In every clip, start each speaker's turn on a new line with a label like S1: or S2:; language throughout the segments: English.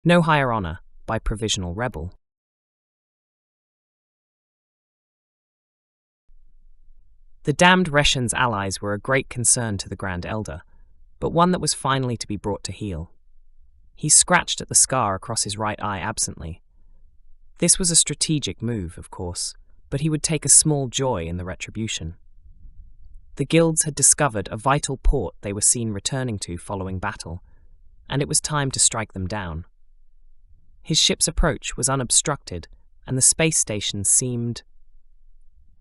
S1: No Higher Honor by ProvisionalRebel. The damned Reshan's allies were a great concern to the Grand Elder, but one that was finally to be brought to heel. He scratched at the scar across his right eye absently. This was a strategic move, of course, but he would take a small joy in the retribution. The guilds had discovered a vital port they were seen returning to following battle, and it was time to strike them down. His ship's approach was unobstructed, and the space station seemed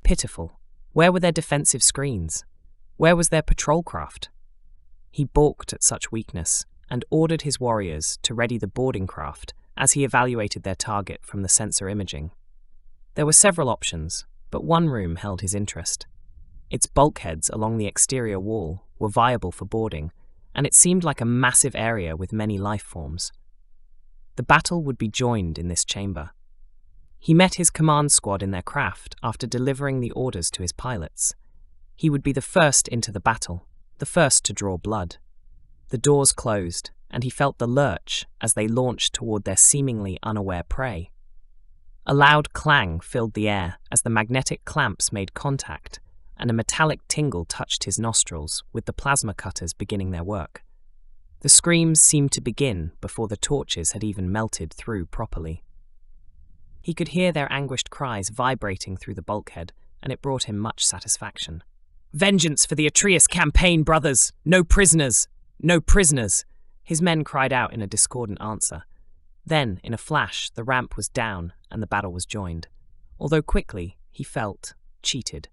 S1: pitiful. Where were their defensive screens? Where was their patrol craft? He balked at such weakness and ordered his warriors to ready the boarding craft as he evaluated their target from the sensor imaging. There were several options, but one room held his interest. Its bulkheads along the exterior wall were viable for boarding, and it seemed like a massive area with many life forms. The battle would be joined in this chamber. He met his command squad in their craft after delivering the orders to his pilots. He would be the first into the battle, the first to draw blood. The doors closed, and he felt the lurch as they launched toward their seemingly unaware prey. A loud clang filled the air as the magnetic clamps made contact, and a metallic tingle touched his nostrils with the plasma cutters beginning their work. The screams seemed to begin before the torches had even melted through properly. He could hear their anguished cries vibrating through the bulkhead, and it brought him much satisfaction. "Vengeance for the Atreus campaign, brothers! No prisoners! No prisoners!" His men cried out in a discordant answer. Then, in a flash, the ramp was down and the battle was joined. Although quickly, he felt cheated.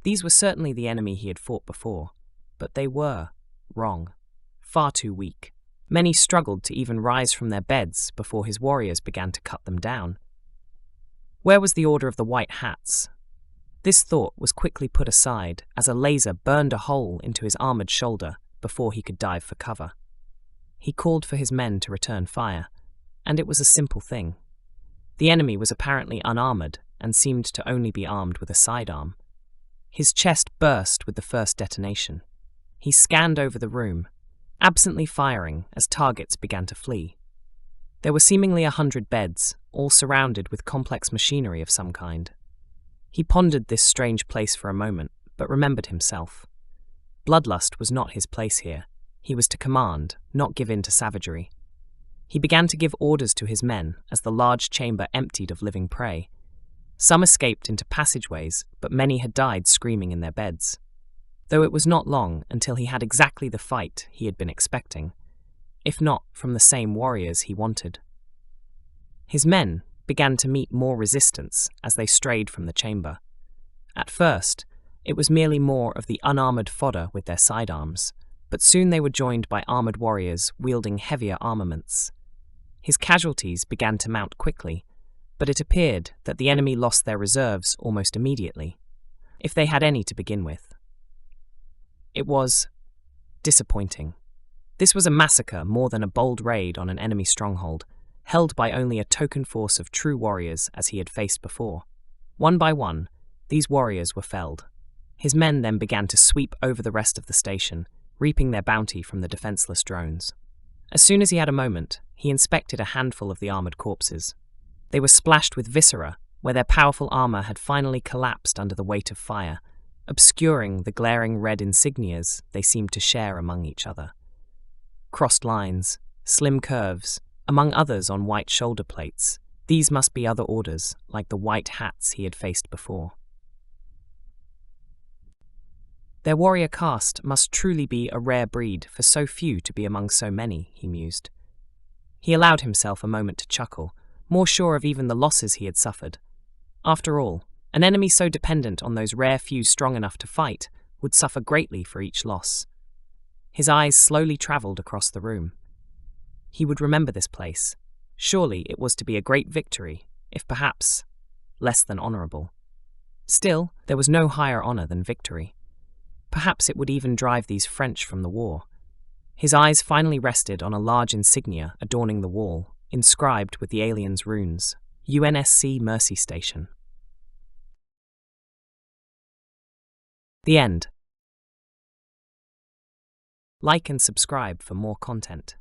S1: These were certainly the enemy he had fought before, but they were wrong. Far too weak. Many struggled to even rise from their beds before his warriors began to cut them down. Where was the Order of the White Hats? This thought was quickly put aside as a laser burned a hole into his armored shoulder before he could dive for cover. He called for his men to return fire, and it was a simple thing. The enemy was apparently unarmored and seemed to only be armed with a sidearm. His chest burst with the first detonation. He scanned over the room, absently firing as targets began to flee. There were seemingly 100 beds, all surrounded with complex machinery of some kind. He pondered this strange place for a moment, but remembered himself. Bloodlust was not his place here. He was to command, not give in to savagery. He began to give orders to his men as the large chamber emptied of living prey. Some escaped into passageways, but many had died screaming in their beds. Though it was not long until he had exactly the fight he had been expecting, if not from the same warriors he wanted. His men began to meet more resistance as they strayed from the chamber. At first, it was merely more of the unarmored fodder with their sidearms, but soon they were joined by armored warriors wielding heavier armaments. His casualties began to mount quickly, but it appeared that the enemy lost their reserves almost immediately, if they had any to begin with. It was disappointing. This was a massacre more than a bold raid on an enemy stronghold, held by only a token force of true warriors as he had faced before. One by one, these warriors were felled. His men then began to sweep over the rest of the station, reaping their bounty from the defenseless drones. As soon as he had a moment, he inspected a handful of the armored corpses. They were splashed with viscera, where their powerful armor had finally collapsed under the weight of fire, obscuring the glaring red insignias they seemed to share among each other. Crossed lines, slim curves, among others on white shoulder plates, these must be other orders, like the white hats he had faced before. Their warrior caste must truly be a rare breed for so few to be among so many, he mused. He allowed himself a moment to chuckle, more sure of even the losses he had suffered. After all, an enemy so dependent on those rare few strong enough to fight would suffer greatly for each loss. His eyes slowly travelled across the room. He would remember this place. Surely it was to be a great victory, if perhaps less than honourable. Still, there was no higher honour than victory. Perhaps it would even drive these French from the war. His eyes finally rested on a large insignia adorning the wall, inscribed with the aliens' runes, UNSC Mercy Station. The end. Like and subscribe for more content.